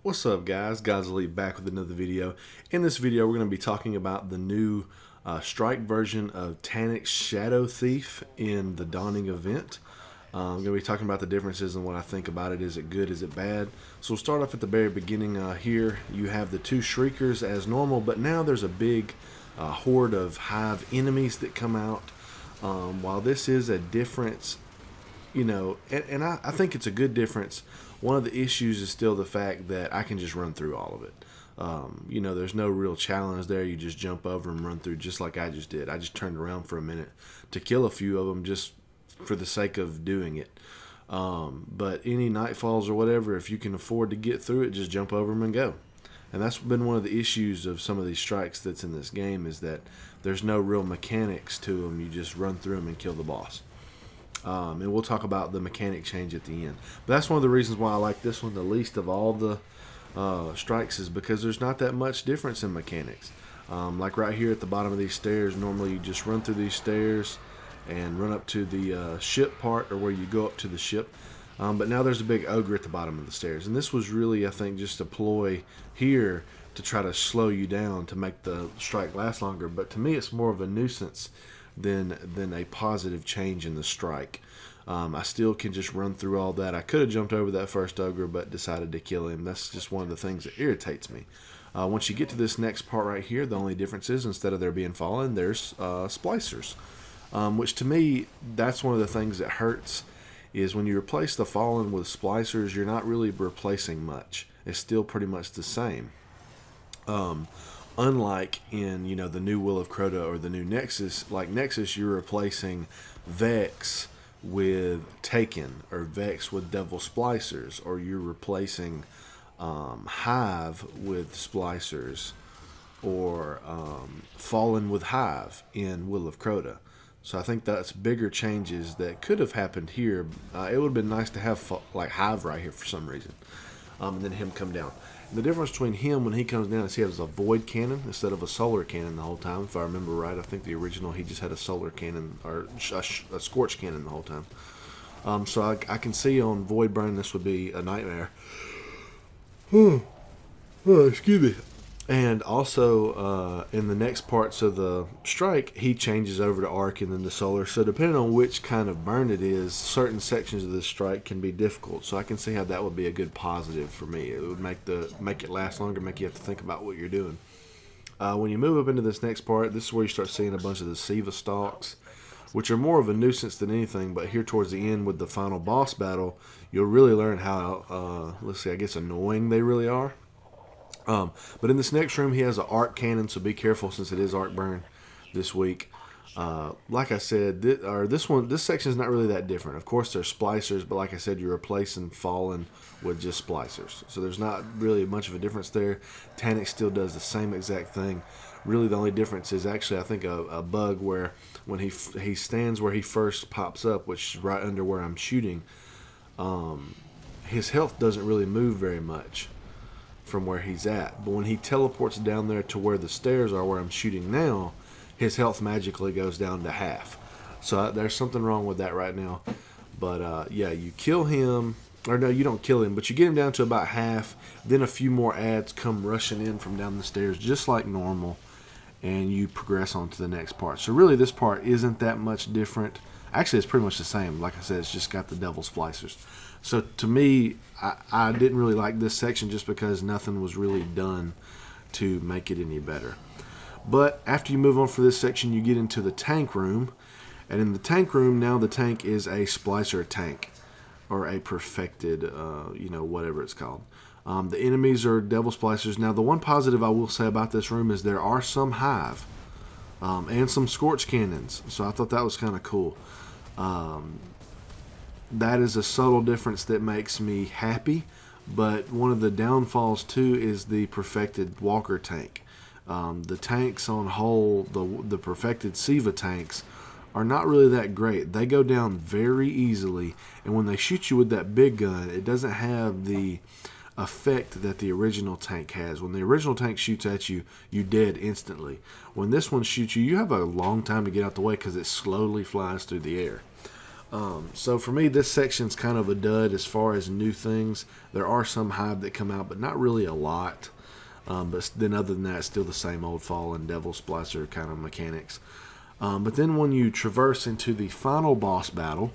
What's up, guys? Godz back with another video. In this video, we're going to be talking about the new strike version of Tanic's Shadow Thief in the Dawning event. I'm going to be talking about the differences and what I think about it. Is it good? Is it bad? So we'll start off at the very beginning. Here you have the two Shriekers as normal, but now there's a big horde of hive enemies that come out. While this is a difference, and I think it's a good difference. One of the issues is still the fact that I can just run through all of it. There's no real challenge there. You just jump over and run through just like I just did. I just turned around for a minute to kill a few of them just for the sake of doing it. But any nightfalls or whatever, if you can afford to get through it, just jump over them and go. And that's been one of the issues of some of these strikes that's in this game, is that there's no real mechanics to them. You just run through them and kill the boss. And we'll talk about the mechanic change at the end. But that's one of the reasons why I like this one the least of all the strikes, is because there's not that much difference in mechanics. Like right here at the bottom of these stairs, normally you just run through these stairs and run up to the ship part, or where you go up to the ship. But now there's a big ogre at the bottom of the stairs. And this was really, I think, just a ploy here to try to slow you down to make the strike last longer. But to me, it's more of a nuisance than a positive change in the strike. I still can just run through all that. I could have jumped over that first ogre, but decided to kill him. That's just one of the things that irritates me. Once you get to this next part right here, the only difference is, instead of there being fallen, there's splicers. Which to me, that's one of the things that hurts, is when you replace the fallen with splicers, you're not really replacing much. It's still pretty much the same. Unlike in, the new Will of Crota or the new Nexus, like Nexus, you're replacing Vex with Taken, or Vex with Devil Splicers, or you're replacing Hive with Splicers, or Fallen with Hive in Will of Crota. So I think that's bigger changes that could have happened here. It would have been nice to have like Hive right here for some reason, and then him come down. The difference between him when he comes down is he has a void cannon instead of a solar cannon the whole time. If I remember right, I think the original, he just had a solar cannon, or a scorch cannon the whole time. So I can see on void burn this would be a nightmare. Excuse me. And also in the next parts of the strike, he changes over to arc and then to solar. So depending on which kind of burn it is, certain sections of this strike can be difficult. So I can see how that would be a good positive for me. It would make it last longer, make you have to think about what you're doing. When you move up into this next part, this is where you start seeing a bunch of the Siva stalks, which are more of a nuisance than anything. But here towards the end with the final boss battle, you'll really learn how, I guess annoying they really are. But in this next room, he has an arc cannon, so be careful since it is arc burn this week. Like I said, this section is not really that different. Of course, there's splicers, but like I said, you're replacing Fallen with just splicers. So there's not really much of a difference there. Tanic still does the same exact thing. Really, the only difference is actually, I think, a bug where when he stands where he first pops up, which is right under where I'm shooting, his health doesn't really move very much from where he's at. But when he teleports down there to where the stairs are, where I'm shooting now, his health magically goes down to half. So there's something wrong with that right now. But yeah, you kill him, or no, you don't kill him, but you get him down to about half. Then a few more ads come rushing in from down the stairs, just like normal, and you progress on to the next part. So really, this part isn't that much different. Actually, it's pretty much the same. Like I said, it's just got the devil splicers. So to me, I didn't really like this section just because nothing was really done to make it any better. But after you move on for this section, you get into the tank room. And in the tank room, now the tank is a splicer tank, or a perfected, whatever it's called. The enemies are devil splicers. Now, the one positive I will say about this room is there are some hive and some scorch cannons. So I thought that was kind of cool. That is a subtle difference that makes me happy, but one of the downfalls too is the perfected walker tank. The tanks on whole, the perfected Siva tanks, are not really that great. They go down very easily, and when they shoot you with that big gun, it doesn't have the effect that the original tank has. When the original tank shoots at you, you dead instantly. When this one shoots you, you have a long time to get out the way because it slowly flies through the air. So for me, this section's kind of a dud as far as new things. There are some Hive that come out, but not really a lot. But then other than that, still the same old Fallen Devil Splicer kind of mechanics. But then when you traverse into the final boss battle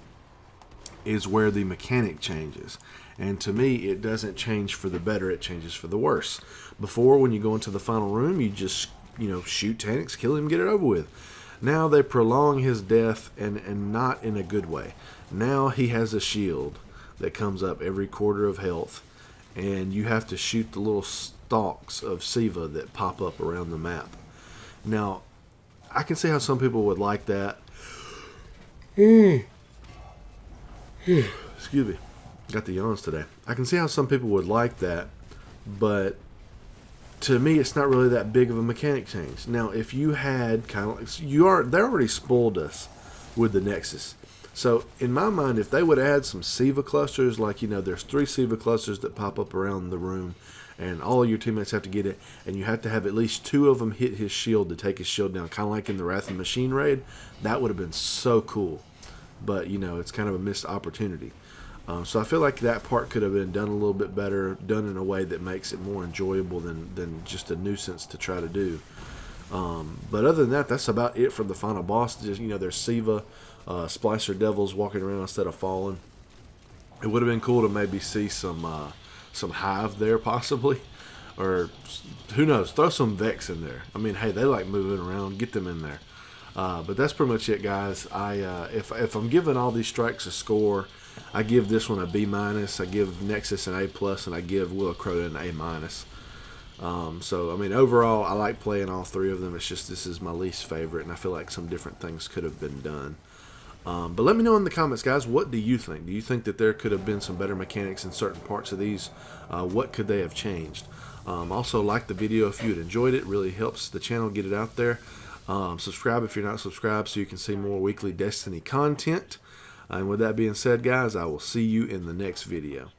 is where the mechanic changes. And to me, it doesn't change for the better, it changes for the worse. Before, when you go into the final room, you just, shoot Tanix, kill him, get it over with. Now they prolong his death, and not in a good way. Now he has a shield that comes up every quarter of health, and you have to shoot the little stalks of Siva that pop up around the map. Now, I can see how some people would like that. Excuse me. Got the yawns today. I can see how some people would like that, but to me, it's not really that big of a mechanic change. Now, if you had kind of like, they already spoiled us with the Nexus. So, in my mind, if they would add some Siva clusters, like, there's 3 Siva clusters that pop up around the room, and all of your teammates have to get it, and you have to have at least 2 of them hit his shield to take his shield down, kind of like in the Wrath of the Machine raid, that would have been so cool. But, it's kind of a missed opportunity. So I feel like that part could have been done a little bit better, done in a way that makes it more enjoyable than just a nuisance to try to do. But other than that, that's about it for the final boss. Just, there's Siva, Splicer Devils walking around instead of Fallen. It would have been cool to maybe see some Hive there possibly, or who knows, throw some Vex in there. I mean, hey, they like moving around, get them in there. But that's pretty much it, guys. If I'm giving all these strikes a score, I give this one a B-, I give Nexus an A+, and I give Will Crota an A-. So, I mean, overall, I like playing all 3 of them. It's just this is my least favorite, and I feel like some different things could have been done. But let me know in the comments, guys, what do you think? Do you think that there could have been some better mechanics in certain parts of these? What could they have changed? Also, like the video if you had enjoyed it. It really helps the channel get it out there. Subscribe if you're not subscribed so you can see more weekly Destiny content. And with that being said, guys, I will see you in the next video.